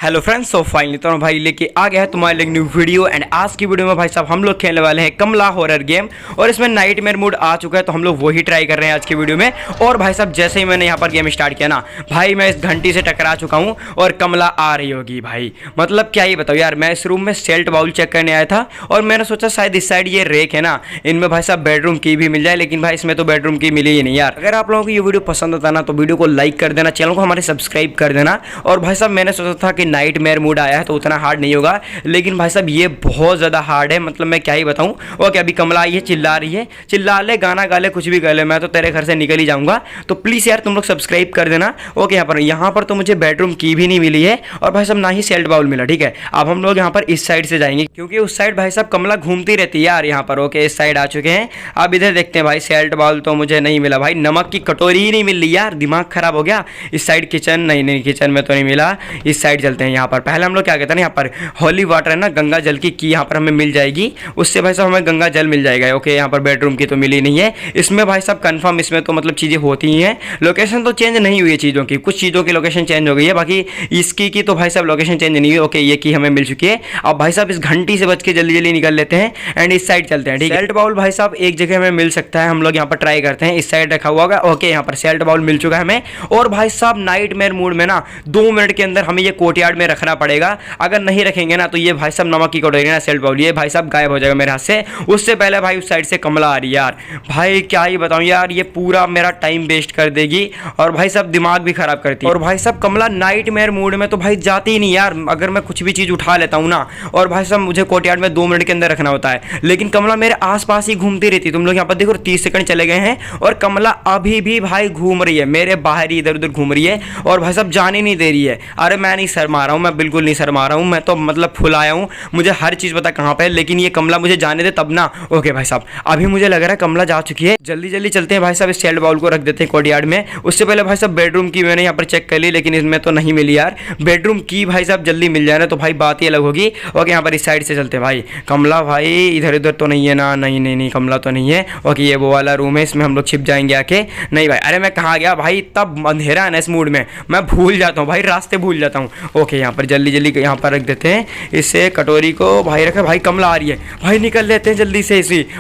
Hello friends, so finally तो भाई लेके आ गया है तुम्हारे लिए न्यू वीडियो। एंड आज की वीडियो में भाई साहब हम लोग खेलने वाले हैं कमला हॉरर गेम, और इसमें नाइटमेयर मोड आ चुका है तो हम लोग वही ट्राई कर रहे हैं आज की वीडियो में। और भाई साहब जैसे ही मैंने यहाँ पर गेम स्टार्ट किया ना भाई, मैं इस घंटी से टकरा चुका हूँ और कमला आ रही होगी भाई। मतलब क्या ही बताओ यार, मैं इस रूम में सेल्ट बाउल चेक करने आया था और मैंने सोचा शायद इस साइड ये रेक है ना, इनमें भाई साहब बेडरूम की भी मिल जाए, लेकिन भाई इसमें तो बेडरूम की मिली ही नहीं यार। अगर आप लोगों को ये वीडियो पसंद आता ना तो वीडियो को लाइक कर देना, चैनल को हमारे सब्सक्राइब कर देना। और भाई साहब मैंने सोचा था कि नाइटमेयर मोड है तो उतना हार्ड नहीं होगा, लेकिन भाई साहब ये बहुत ज़्यादा हार्ड है। मतलब मैं क्या ही बताऊं। ओके अभी कमला आई है, चिल्ला रही है, चिल्ला ले, गाना गा ले, कुछ भी कर ले, मैं तो तेरे घर से निकल ही जाऊंगा। तो प्लीज़ यार तुम लोग सब्सक्राइब कर देना। ओके यहाँ पर तो मुझे बेडरूम की भी नहीं मिली है और भाई साहब ना ही सेल्ट बाउल मिला। ठीक है, अब हम लोग यहाँ पर इस साइड से जाएंगे क्योंकि उस साइड भाई साहब कमला घूमती रहती है यार यहाँ पर। ओके इस साइड आ चुके हैं, अब इधर देखते हैं भाई। सेल्ट बाउल तो मुझे नहीं मिला भाई, नमक की कटोरी ही नहीं मिल रही यार, दिमाग खराब हो गया। इस साइड किचन नहीं किचन में तो नहीं मिला। इस साइड चलते हैं। यहाँ पर पहले हम लोग क्या कहते हैं, यहाँ पर हॉली वाटर है ना, गंगा जल की यहाँ पर हमें मिल जाएगी, उससे भाई साहब हमें गंगा जल मिल जाएगा। ओके यहाँ पर बेडरूम की तो मिली नहीं है इसमें भाई साहब, कंफर्म इसमें तो मतलब चीज़ें होती ही हैं। लोकेशन तो चेंज नहीं हुई है चीज़ों की, कुछ चीज़ों की लोकेशन चेंज हो गई है, बाकी इसकी तो भाई साहब लोकेशन चेंज नहीं हुई। ओके ये की हमें मिल चुकी है। अब भाई साहब इस घंटी से बच के जल्दी जल्दी निकल लेते हैं एंड इस साइड चलते हैं। ठीक है, सेल्ट बाउल भाई साहब एक जगह हमें मिल सकता है, हम लोग यहाँ पर ट्राई करते हैं। इस साइड रखा हुआ होगा। ओके यहाँ पर सेल्ट बाउल मिल चुका है हमें। और भाई साहब नाइटमेयर मोड में ना 2 मिनट के अंदर हमें ये कोर्टयार्ड में रखना पड़ेगा। अगर नहीं रखेंगे ना तो ये भाई साहब नमक की कटोरी ना, सेल्ट बाउल, ये भाई साहब गायब हो जाएगा मेरे हाथ से। उससे पहले भाई उस साइड से कमला आ रही है यार। भाई क्या ही बताऊं यार, ये पूरा मेरा टाइम वेस्ट कर देगी और भाई साहब दिमाग भी खराब करती है। और भाई साहब कमला नाइटमेयर मोड में तो भाई जाती ही नहीं यार। अगर मैं कुछ भी चीज़ उठा लेता हूँ ना, और भाई साहब मुझे कोर्टयार्ड में 2 मिनट के अंदर रखना होता है, लेकिन कमला मेरे आसपास ही घूमती रहती। तुम लोग यहाँ पर देखो 30 सेकंड चले गए हैं और कमला अभी भी भाई घूम रही है मेरे बाहर ही, इधर उधर घूम रही है और भाई साहब जाने नहीं दे रही है। अरे मैं नहीं शर्मा रहा हूँ, मैं बिल्कुल नहीं शर्मा रहा हूँ, मैं तो मतलब फुल आया हूँ, मुझे हर चीज़ पता कहाँ पे है, लेकिन ये कमला मुझे जाने दे तब ना। ओके भाई साहब अभी मुझे लग रहा है कमला जा चुकी है, जल्दी जल्दी चलते हैं भाई साहब। इस सेल्ट बाउल को रख देते हैं कोर्टयार्ड में। उससे पहले भाई साहब बेडरूम की मैंने यहाँ पर चेक कर ली, लेकिन इसमें तो नहीं मिली यार। बेडरूम की भाई साहब जल्दी मिल जाए ना तो भाई बात ही अलग होगी। ओके यहाँ पर इस साइड से चलते हैं भाई। कमला भाई इधर उधर तो नहीं है ना, नहीं कमला तो नहीं है। ओके ये वो वाला रूम है, इसमें हम लोग छिप जाएंगे आके। नहीं भाई, अरे मैं कहाँ गया भाई, तब अंधेरा है ना इस मूड में, मैं भूल जाता हूँ भाई, रास्ते भूल जाता हूँ। ओके यहाँ पर जल्दी जल्दी यहाँ पर रख देते हैं इससे कटोरी को। भाई रखा, भाई कमला आ रही है भाई, निकल लेते हैं जल्दी से।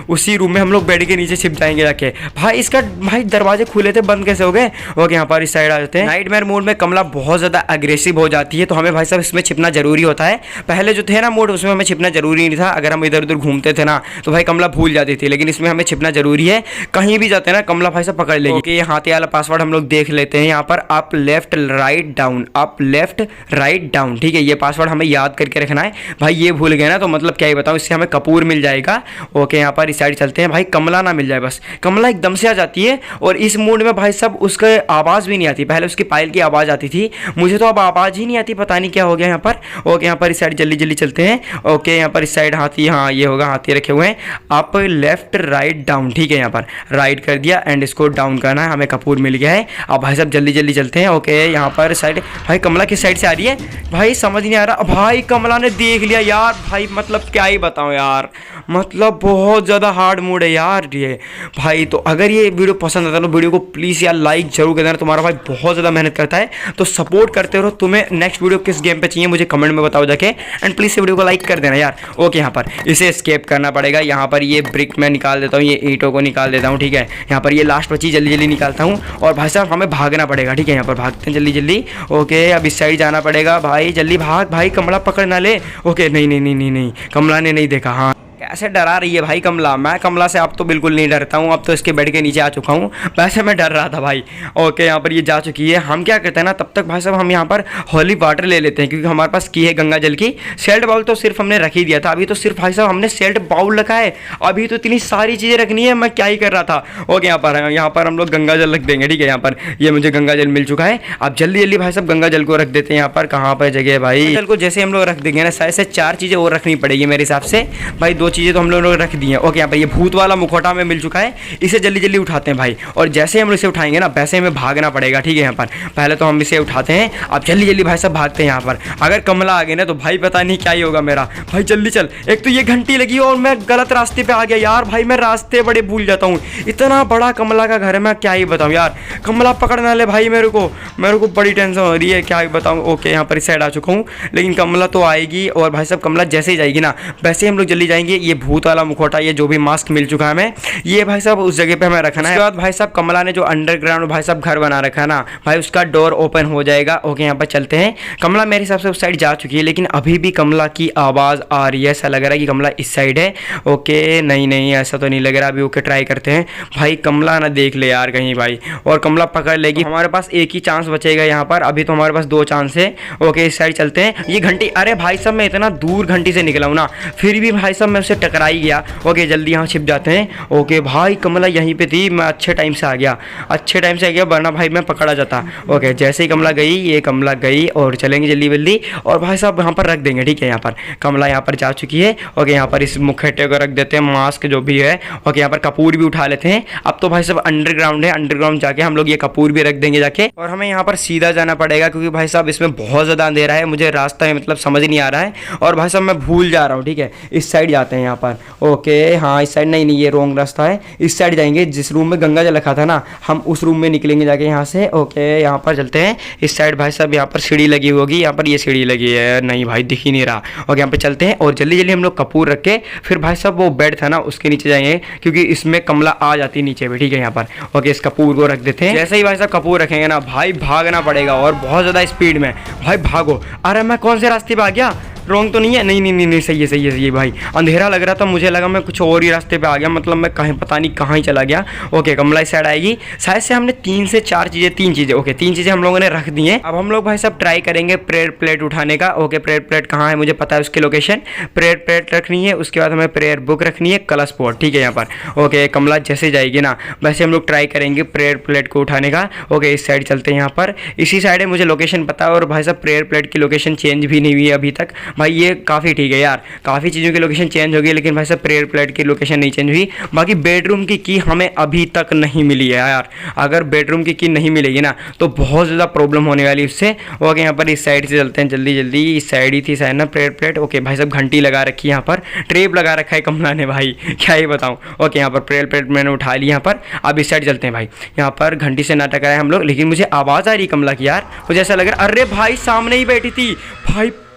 उसी रूम में हम लोग बेड के नीचे छिप जाएंगे जाके। भाई इसका भाई दरवाजे खुले थे, बंद कैसे हो गए। ओके यहाँ पर इस साइड आ जाते हैं। नाइटमेयर मोड में कमला बहुत ज़्यादा अग्रेसिव हो जाती है, तो हमें भाई साहब इसमें छिपना जरूरी होता है। पहले जो थे ना मोड, उसमें हमें छिपना जरूरी नहीं था। अगर हम इधर उधर घूमते थे ना तो भाई कमला भूल जाती थी, लेकिन इसमें हमें छिपना जरूरी है। कहीं भी जाते हैं ना कमला भाई साहब पकड़ लेगी। ओके ये हाथी वाला पासवर्ड हम लोग देख लेते हैं यहाँ पर, up left write down, up left write down. ठीक है ये पासवर्ड हमें याद करके रखना है भाई, ये भूल गए ना तो मतलब क्या ही बताऊँ, इससे हमें कपूर मिल जाएगा। ओके यहाँ पर इस साइड चलते हैं भाई, कमला ना मिल जाए बस। कमला एकदम से आ जाती है और इस मूड में भाई साहब उसके आवाज़ भी नहीं आती। पहले उसकी पायल की आवाज़ आती थी, मुझे तो अब आवाज़ ही नहीं आती, पता नहीं क्या हो गया यहाँ पर। ओके यहाँ पर इस साइड जल्दी जल्दी चलते हैं। ओके यहाँ पर इस साइड हाथी, हाँ ये होगा, हाथी रखे हुए हैं। अप लेफ्ट राइट डाउन, ठीक है यहाँ पर राइट कर दिया एंड इसको डाउन करना है, हमें कपूर मिल गया है। अब भाई साहब जल्दी जल्दी चलते हैं। ओके यहाँ पर साइड, भाई कमला किस साइड से आ रही है भाई समझ नहीं आ रहा। भाई कमला ने देख लिया यार भाई, मतलब क्या ही बताऊँ यार, मतलब बहुत ज़्यादा हार्ड मूड है यार ये भाई। तो अगर ये वीडियो पसंद आता है तो वीडियो को प्लीज़ यार लाइक जरूर कर देना। तुम्हारा भाई बहुत ज़्यादा मेहनत करता है तो सपोर्ट करते रहो। तुम्हें नेक्स्ट वीडियो किस गेम पे चाहिए मुझे कमेंट में बताओ जाके, एंड प्लीज़ वीडियो को लाइक कर देना यार। ओके यहाँ पर इसे एस्केप करना पड़ेगा। यहाँ पर ये ब्रिक मैं निकाल देता हूँ, ये ईंटों को निकाल देता हूँ। ठीक है यहाँ पर ये लास्ट बची, जल्दी जल्दी निकालता हूँ और भाई साहब हमें भागना पड़ेगा। ठीक है यहाँ पर भागते हैं जल्दी जल्दी। ओके अब इस साइड जाना पड़ेगा भाई, जल्दी भाग भाई, कमला पकड़ ना ले। ओके नहीं कमला ने नहीं देखा। हाँ कैसे डरा रही है भाई कमला, मैं कमला से अब तो बिल्कुल नहीं डरता हूँ, अब तो इसके बेड के नीचे आ चुका हूँ। वैसे मैं डर रहा था भाई। ओके यहाँ पर ये जा चुकी है। हम क्या करते हैं ना, तब तक भाई साहब हम यहाँ पर हॉली वाटर ले लेते हैं क्योंकि हमारे पास की है गंगा जल की। सेल्ट बाउल तो सिर्फ हमने रख ही दिया था, अभी तो सिर्फ भाई साहब हमने सेल्ट बाउल रखा है, अभी तो इतनी सारी चीज़ें रखनी है, मैं क्या ही कर रहा था। ओके यहाँ पर हम लोग गंगा जल रख देंगे। ठीक है यहाँ पर ये मुझे गंगा जल मिल चुका है। अब जल्दी जल्दी भाई साहब गंगा जल को रख देते हैं। यहाँ पर कहाँ पर जगह है भाई, जल को जैसे हम लोग रख देंगे ना, शायद से 4 चीज़ें और रखनी पड़ेगी मेरे हिसाब से भाई। 2 चीज़ें तो हम लोगों ने रख दी हैं। ओके, यहाँ पर ये भूत वाला मुखौटा हमें मिल चुका है, इसे जल्दी जल्दी उठाते हैं भाई। और जैसे हम इसे उठाएंगे ना वैसे हमें भागना पड़ेगा, ठीक है। यहाँ पर पहले तो हम इसे उठाते हैं, अब जल्दी जल्दी भाई साहब भागते हैं। यहाँ पर अगर कमला आ गई ना तो भाई पता नहीं क्या ही होगा मेरा। भाई जल्दी चल, एक तो ये घंटी लगी और मैं गलत रास्ते पे आ गया यार। भाई मैं रास्ते बड़े भूल जाता हूँ, इतना बड़ा कमला का घर है, मैं क्या ही बताऊँ यार। कमला पकड़ना ले भाई, मेरे को बड़ी टेंशन हो रही है, क्या ही बताऊँ। ओके, यहाँ पर इस साइड आ चुका हूँ, लेकिन कमला तो आएगी। और भाई साहब कमला जैसे ही जाएगी ना वैसे हम लोग जल्दी जाएंगे। ये भूत वाला मुखौटा, ये जो भी मास्क मिल चुका है हमें, ये भाई साहब उस जगह पे हमें रखना है। उसके बाद भाई साहब कमला ने जो अंडरग्राउंड भाई साहब घर बना रखा है ना भाई, उसका डोर ओपन हो जाएगा। ओके, यहाँ पर चलते हैं। कमला मेरे हिसाब से उस साइड जा चुकी है, लेकिन अभी भी कमला की आवाज़ आ रही है। ऐसा लग रहा है कि कमला इस साइड है। ओके, नहीं ऐसा तो नहीं लग रहा अभी। ओके, ट्राई करते हैं भाई, कमला ना देख ले यार कहीं भाई, और कमला पकड़ लेगी। हमारे पास एक ही चांस बचेगा यहाँ पर, अभी तो हमारे पास 2 चांस है। ओके, इस साइड चलते हैं। ये घंटी, अरे भाई साहब मैं इतना दूर घंटी से निकला हूँ ना, फिर भी भाई साहब मैं उससे टकरा ही गया। ओके, जल्दी यहाँ छिप जाते हैं। ओके भाई, कमला यहीं पे थी, मैं अच्छे टाइम से आ गया, वरना भाई मैं पकड़ा जाता। ओके, जैसे ही कमला गई, ये कमला गई, और चलेंगे जल्दी जल्दी, और भाई साहब यहाँ पर रख देंगे, ठीक है। यहाँ पर कमला यहाँ पर जा चुकी है। ओके, यहाँ पर इस मुखौटे को रख देते हैं, मास्क जो भी है। ओके, यहाँ पर कपूर भी उठा लेते हैं। अब तो भाई साहब अंडरग्राउंड है, अंडरग्राउंड जाके हम लोग ये कपूर भी रख देंगे जाके, और हमें यहाँ पर सीधा जाना पड़ेगा क्योंकि भाई साहब इसमें बहुत ज़्यादा अंधेरा है, मुझे रास्ता है मतलब समझ नहीं आ रहा है, और भाई साहब मैं भूल जा रहा हूँ, ठीक है। इस साइड जाते हैं यहाँ पर। ओके, हाँ इस साइड नहीं, ये रॉन्ग रास्ता है, इस साइड जाएंगे। जिस रूम में गंगा जल रखा था ना, हम उस रूम में निकलेंगे जाके यहाँ से। ओके, यहाँ पर चलते हैं। इस साइड भाई साहब यहाँ पर सीढ़ी लगी होगी, यहाँ पर ये सीढ़ी लगी है, नहीं भाई दिख ही नहीं रहा। ओके, यहाँ पे चलते हैं, और जल्दी जल्दी हम लोग कपूर रख के फिर भाई साहब वो बेड था ना उसके नीचे जाएंगे, क्योंकि इसमें कमला आ जाती है नीचे भी, ठीक है। यहाँ पर ओके, इस कपूर को रख देते हैं। जैसे ही भाई साहब कपूर रखेंगे ना भाई, भागना पड़ेगा, और बहुत ज़्यादा स्पीड में भाई भागो। अरे मैं कौन से रास्ते पे आ गया, रॉन्ग तो नहीं है? नहीं सही है भाई। अंधेरा लग रहा था, मुझे लगा मैं कुछ और ही रास्ते पे आ गया, मतलब मैं कहीं पता नहीं कहाँ ही चला गया। ओके, कमला इस साइड आएगी। शायद से हमने 3 से 4 चीज़ें, 3 चीज़ें, ओके 3 चीज़ें हम लोगों ने रख दी हैं। अब हम लोग भाई साहब ट्राई करेंगे प्रेयर प्लेट उठाने का। ओके, प्रेयर प्लेट कहाँ है मुझे पता है उसकी लोकेशन। प्रेयर प्लेट रखनी है, उसके बाद हमें प्रेयर बुक रखनी है, कलश पॉट, ठीक है। यहाँ पर ओके, कमला जैसे जाएगी ना वैसे हम लोग ट्राई करेंगे प्रेयर प्लेट को उठाने का। ओके, इस साइड चलते हैं। यहाँ पर इसी साइड है, मुझे लोकेशन पता है, और भाई साहब प्रेयर प्लेट की लोकेशन चेंज भी नहीं हुई है अभी तक भाई, ये काफ़ी ठीक है यार। काफ़ी चीज़ों की लोकेशन चेंज हो गई, लेकिन भाई साहब प्रेयर प्लेट की लोकेशन नहीं चेंज हुई। बाकी बेडरूम की की हमें अभी तक नहीं मिली है यार। अगर बेडरूम की नहीं मिलेगी ना तो बहुत ज़्यादा प्रॉब्लम होने वाली उससे। ओके, यहाँ पर इस साइड से चलते हैं जल्दी जल्दी, इस साइड ही थी शायद ना प्रेयर प्लेट। ओके भाई साहब, घंटी लगा रखी है, यहाँ पर ट्रेप लगा रखा है कमला ने भाई, क्या ही बताऊँ। ओके, यहाँ पर प्रेयर प्लेट मैंने उठा ली। यहाँ पर अब इस साइड चलते हैं भाई, यहाँ पर घंटी से ना टकराए हम लोग, लेकिन मुझे आवाज़ आ रही कमला की यार, मुझे ऐसा लग रहा है। अरे भाई सामने ही बैठी थी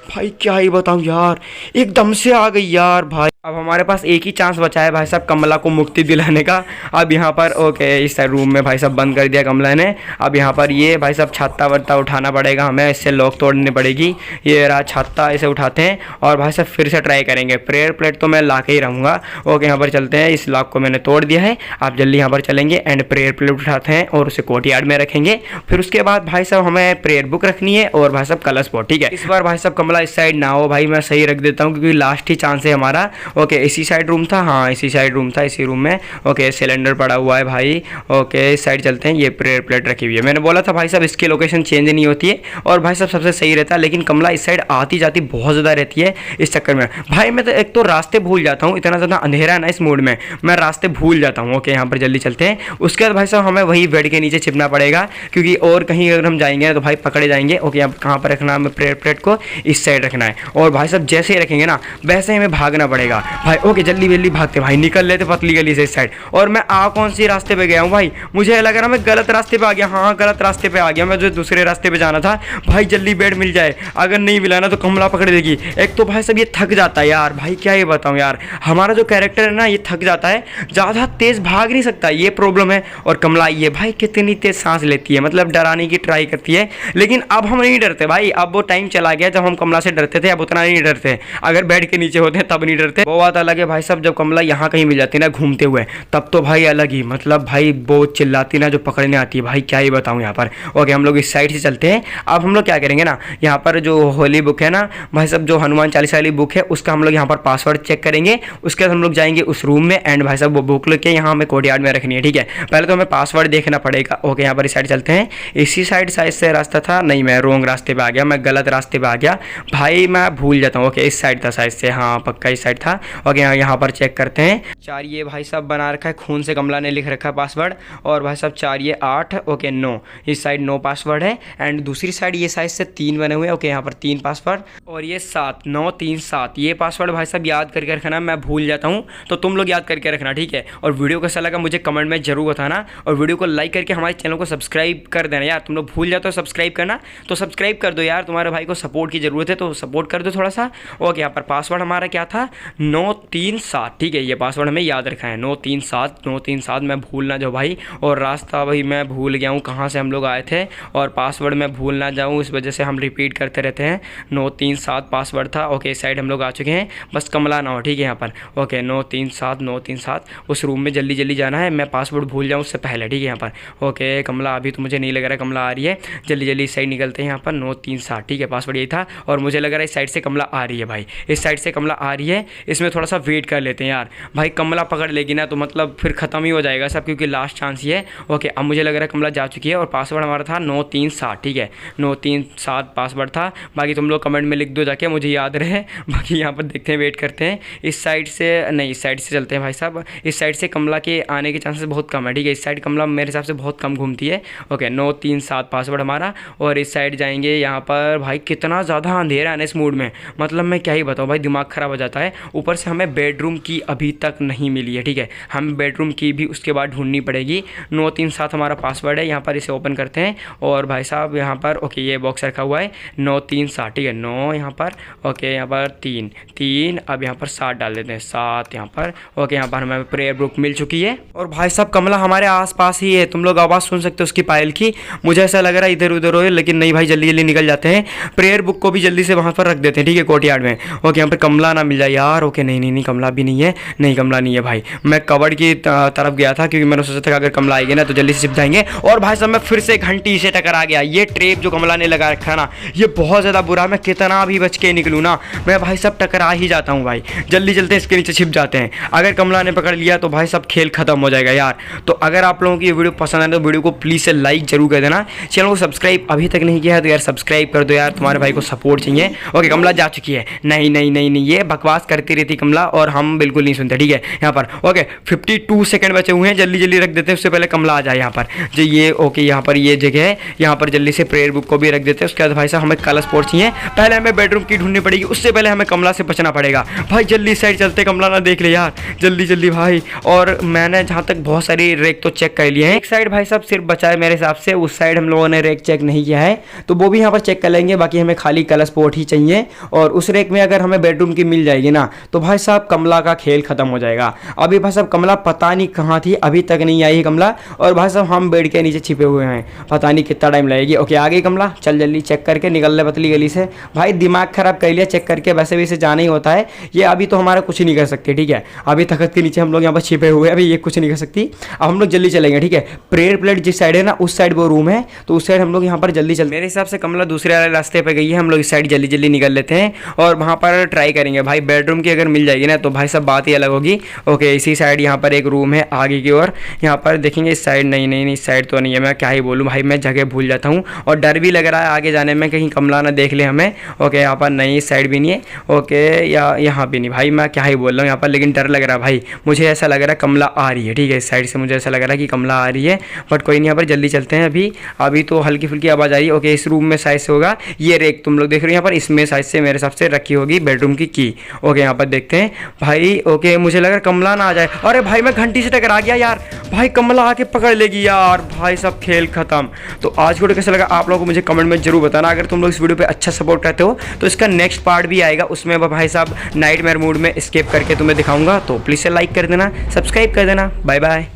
भाई क्या ही बताऊं यार, एकदम से आ गई यार भाई। अब हमारे पास एक ही चांस बचा है भाई साहब कमला को मुक्ति दिलाने का। अब यहाँ पर ओके, इस रूम में भाई साहब बंद कर दिया कमला ने। अब यहाँ पर ये भाई साहब छत्ता वत्ता उठाना पड़ेगा हमें, इससे लॉक तोड़नी पड़ेगी। ये रहा छत्ता, इसे उठाते हैं और भाई साहब फिर से ट्राई करेंगे। प्रेयर प्लेट तो मैं ला के ही रहूँगा। ओके, यहाँ पर चलते हैं, इस लॉक को मैंने तोड़ दिया है। आप जल्दी यहाँ पर चलेंगे एंड प्रेयर प्लेट उठाते हैं और उसे कोर्टयार्ड में रखेंगे। फिर उसके बाद भाई साहब हमें प्रेयर बुक रखनी है और भाई साहब कलश पॉट, ठीक है। इस बार भाई साहब कमला इस साइड ना हो भाई, मैं सही रख देता हूँ क्योंकि लास्ट ही चांस है हमारा। ओके, इसी साइड रूम था, हाँ इसी साइड रूम था, इसी रूम में। ओके, सिलेंडर पड़ा हुआ है भाई। ओके, इस साइड चलते हैं, ये प्रेयर प्लेट रखी हुई है। मैंने बोला था भाई साहब इसकी लोकेशन चेंज नहीं होती है और भाई साहब सबसे सही रहता है, लेकिन कमला इस साइड आती जाती बहुत ज़्यादा रहती है। इस चक्कर में भाई मैं तो एक तो रास्ते भूल जाता हूँ, इतना ज़्यादा अंधेरा है ना इस मोड में, मैं रास्ते भूल जाता हूँ। ओके, यहाँ पर जल्दी चलते हैं। उसके बाद भाई साहब हमें वही बेड के नीचे छिपना पड़ेगा, क्योंकि और कहीं अगर हम जाएंगे तो भाई पकड़े जाएंगे। ओके, यहाँ कहाँ पर रखना है हमें प्रेयर प्लेट को, इस साइड रखना है। और भाई साहब जैसे ही रखेंगे ना वैसे ही हमें भागना पड़ेगा भाई। ओके, जल्दी जल्दी भागते भाई, निकल लेते पतली गली से इस साइड। और मैं कौन सी रास्ते पे गया हूँ भाई, मुझे लग रहा मैं गलत रास्ते पे आ गया। हाँ, गलत रास्ते पे आ गया मैं, जो दूसरे रास्ते पे जाना था। भाई जल्दी बेड मिल जाए, अगर नहीं मिला ना तो कमला पकड़ देगी। एक तो भाई साहब ये थक जाता है यार भाई, क्या ये बताऊँ यार, हमारा जो कैरेक्टर है ना ये थक जाता है, ज़्यादा तेज़ भाग नहीं सकता, ये प्रॉब्लम है। और कमला ये भाई कितनी तेज़ सांस लेती है, मतलब डराने की ट्राई करती है। लेकिन अब हम नहीं डरते भाई, अब वो टाइम चला गया जब हम कमला से डरते थे, अब उतना नहीं डरते। अगर बेड के नीचे होते हैं तब नहीं डरते, वो बात अलग है भाई साहब। जब कमला यहाँ कहीं मिल जाती है ना घूमते हुए, तब तो भाई अलग ही, मतलब भाई बहुत चिल्लाती ना, जो पकड़ने आती है भाई, क्या ही बताऊँ यहाँ पर। ओके, हम लोग इस साइड से चलते हैं। अब हम लोग क्या करेंगे ना, यहाँ पर जो होली बुक है ना भाई साहब, जो हनुमान चालीसा वाली बुक है, उसका हम लोग यहाँ पर पासवर्ड चेक करेंगे। उसके बाद हम लोग जाएंगे उस रूम में एंड भाई साहब वो बुक लेके यहाँ हमें कोर्टयार्ड में रखनी है, ठीक है। पहले तो हमें पासवर्ड देखना पड़ेगा। ओके, यहाँ पर इस साइड चलते हैं। इसी साइड से रास्ता था, नहीं मैं रॉन्ग रास्ते पे आ गया, मैं गलत रास्ते पे आ गया भाई, मैं भूल जाता हूँ। ओके, इस साइड था शायद से, हाँ पक्का इस साइड था। ओके यहाँ पर चेक करते हैं। 4 ये भाई साहब बना रखा है, खून से कमला ने लिख रखा है पासवर्ड। और भाई साहब 4 ये 8, ओके 9, इस साइड 9 पासवर्ड है। एंड दूसरी साइड ये साइड से 3 बने हुए हैं, ओके यहाँ पर 3 पासवर्ड। और ये 7, 9, 3, 7 ये पासवर्ड भाई साहब याद करके रखना, मैं भूल जाता हूँ तो तुम लोग याद करके रखना, ठीक है। और वीडियो कैसा लगा मुझे कमेंट में जरूर बताना, और वीडियो को लाइक करके हमारे चैनल को सब्सक्राइब कर देना यार। तुम लोग भूल जाते हो सब्सक्राइब करना, तो सब्सक्राइब कर दो यार, तुम्हारे भाई को सपोर्ट की ज़रूरत है तो सपोर्ट कर दो थोड़ा सा। ओके यहाँ पर पासवर्ड हमारा क्या था, 937, ठीक है। ये पासवर्ड हमें याद रखा है, 937, 937, मैं भूल ना जाऊँ भाई। और रास्ता भाई मैं भूल गया हूँ कहाँ से हम लोग आए थे, और पासवर्ड मैं भूल ना जाऊँ, इस वजह से हम रिपीट करते रहते हैं। 937 पासवर्ड था। ओके इस साइड हम लोग आ चुके हैं, बस कमला ना हो, ठीक है यहाँ पर। ओके 937, 937, उस रूम में जल्दी जल्दी जाना है, मैं पासवर्ड भूल जाऊँ उससे पहले, ठीक है यहाँ पर। ओके कमला अभी तो मुझे नहीं लग रहा कमला आ रही है, जल्दी जल्दी इस साइड निकलते हैं यहाँ पर। 937, ठीक है पासवर्ड यही था। और मुझे लग रहा है इस साइड से कमला आ रही है भाई, इस साइड से कमला आ रही है, इसमें थोड़ा सा वेट कर लेते हैं यार। भाई कमला पकड़ लेगी ना तो मतलब फिर ख़त्म ही हो जाएगा सब, क्योंकि लास्ट चांस ही है। ओके अब मुझे लग रहा है कमला जा चुकी है, और पासवर्ड हमारा था 937, ठीक है 937 पासवर्ड था। बाकी तुम लोग कमेंट में लिख दो जाके, मुझे याद रहे। बाकी यहाँ पर देखते हैं, वेट करते हैं। इस साइड से नहीं, इस साइड से चलते हैं भाई साहब, इस साइड से कमला के आने के चांसेस बहुत कम है, ठीक है। इस साइड कमला मेरे हिसाब से बहुत कम घूमती है। ओके 937 पासवर्ड हमारा। और इस साइड जाएंगे यहाँ पर। भाई कितना ज़्यादा अंधेरा है ना इस मूड में, मतलब मैं क्या ही बताऊँ भाई, दिमाग ख़राब हो जाता है। ऊपर से हमें बेडरूम की अभी तक नहीं मिली है, ठीक है। हम बेडरूम की भी उसके बाद ढूंढनी पड़ेगी। 937 हमारा पासवर्ड है, यहाँ पर इसे ओपन करते हैं। और भाई साहब यहाँ पर ओके ये बॉक्स रखा हुआ है 937, ठीक है 9 यहाँ पर। ओके यहाँ पर 3, अब यहाँ पर 7 डाल देते हैं, 7 यहाँ पर। ओके यहाँ पर हमें प्रेयर बुक मिल चुकी है। और भाई साहब कमला हमारे आसपास ही है, तुम लोग आवाज़ सुन सकते हो उसकी पायल की। मुझे ऐसा लग रहा है इधर उधर हो, लेकिन नहीं भाई जल्दी जल्दी निकल जाते हैं। प्रेयर बुक को भी जल्दी से वहाँ पर रख देते हैं, ठीक है कोर्टयार्ड में। ओके यहाँ पर कमला ना मिल जाए यार। ओके नहीं कमला भी नहीं है, नहीं कमला नहीं है भाई। मैं कबर्ड की तरफ गया था, क्योंकि मैंने सोचा था अगर कमला आएगी ना तो जल्दी से छिप जाएंगे। और भाई साहब मैं फिर से घंटी से टकरा गया। ये ट्रेप जो कमला ने लगा रखा ना, ये बहुत ज़्यादा बुरा, मैं कितना भी बच के निकलूँ ना, मैं भाई साहब टकरा ही जाता हूँ भाई। जल्दी चलते हैं, इसके नीचे छिप जाते हैं। अगर कमला ने पकड़ लिया तो भाई साहब खेल खत्म हो जाएगा यार। तो अगर आप लोगों की ये वीडियो पसंद आए तो वीडियो को प्लीज़ से लाइक जरूर कर देना। चैनल को सब्सक्राइब अभी तक नहीं किया है तो यार सब्सक्राइब कर दो यार, तुम्हारे भाई को सपोर्ट चाहिए। ओके कमला जा चुकी है। नहीं ये बकवास करती रहती कमला, और हम बिल्कुल नहीं सुनते, ठीक है यहाँ पर। ओके 52 सेकंड बचे हुए हैं, जल्दी जल्दी रख देते हैं, उससे पहले कमला आ जाए यहाँ पर जो ये। ओके यहाँ पर ये जगह है, यहाँ पर जल्दी से प्रेयर बुक को भी रख देते हैं। उसके बाद भाई साहब हमें कलर स्पोर्ट चाहिए, पहले हमें बेडरूम की ढूंढनी पड़ेगी, उससे पहले हमें कमला से बचना पड़ेगा भाई। जल्दी साइड चलते, कमला ना देख ले यार, जल्दी जल्दी भाई। और मैंने जहाँ तक बहुत सारी रेक तो चेक कर लिए हैं, एक साइड भाई साहब सिर्फ बचा है मेरे हिसाब से, उस साइड हम लोगों ने रेक चेक नहीं किया है, तो वो भी यहाँ पर चेक कर लेंगे। बाकी हमें खाली कलर स्पोर्ट ही चाहिए, और उस रेक में अगर हमें बेडरूम की मिल जाएगी ना तो भाई साहब कमला का खेल खत्म हो जाएगा। अभी भाई साहब कमला पता नहीं कहाँ थी, अभी तक नहीं आई है कमला। और भाई साहब हम बेड के नीचे छिपे हुए हैं, पता नहीं कितना टाइम लगेगी। ओके आ गई कमला, चल जल्दी चेक करके निकल ले पतली गली से। भाई दिमाग खराब कर लिया चेक करके, वैसे भी इसे जाना ही होता है। ये अभी तो हमारा कुछ नहीं कर सकते, ठीक है। अभी तखत के नीचे हम लोग यहाँ पर छिपे हुए हैं, अभी ये कुछ नहीं कर सकती। अब हम लोग जल्दी चलेंगे, ठीक है। प्रेयर प्लेट जिस साइड है ना उस साइड वो रूम है, तो उस साइड हम लोग यहाँ पर जल्दी चल। मेरे हिसाब से कमला दूसरे वाले रास्ते पे गई है, हम लोग इस साइड जल्दी जल्दी निकल लेते हैं और वहाँ पर ट्राई करेंगे भाई। बेडरूम की अगर मिल जाएगी ना तो भाई सब बात ही अलग होगी। ओके इसी साइड यहाँ पर एक रूम है आगे की ओर, यहाँ पर देखेंगे। इस साइड नहीं इस साइड तो नहीं है, मैं क्या ही बोलूँ भाई, मैं जगह भूल जाता हूँ और डर भी लग रहा है आगे जाने में, कहीं कमला ना देख ले हमें। ओके यहाँ पर नहीं, इस साइड भी नहीं है। ओके या यहाँ भी नहीं भाई, मैं क्या ही बोल रहा हूँ यहाँ पर, लेकिन डर लग रहा है भाई। मुझे ऐसा लग रहा है कमला आ रही है, ठीक है। इस साइड से मुझे ऐसा लग रहा है कि कमला आ रही है, बट कोई नहीं, यहाँ पर जल्दी चलते हैं। अभी तो हल्की फुल्की आवाज़ आ रही है। ओके इस रूम में साइड से होगा ये रेक, तुम लोग देख रहे हो यहाँ पर, इसमें साइड से मेरे हिसाब से रखी होगी बेडरूम की की। ओके यहाँ पर देखते हैं भाई। ओके मुझे लग रहा है कमला ना आ जाए। अरे भाई मैं घंटी से टकरा गया यार, भाई कमला आके पकड़ लेगी यार, भाई सब खेल खत्म। तो आज वीडियो कैसा लगा आप लोगों को मुझे कमेंट में जरूर बताना। अगर तुम लोग इस वीडियो पे अच्छा सपोर्ट करते हो तो इसका नेक्स्ट पार्ट भी आएगा, उसमें भाई साहब नाइटमेयर मूड में एस्केप करके तुम्हें दिखाऊंगा। तो प्लीज़ से लाइक कर देना, सब्सक्राइब कर देना। Bye bye.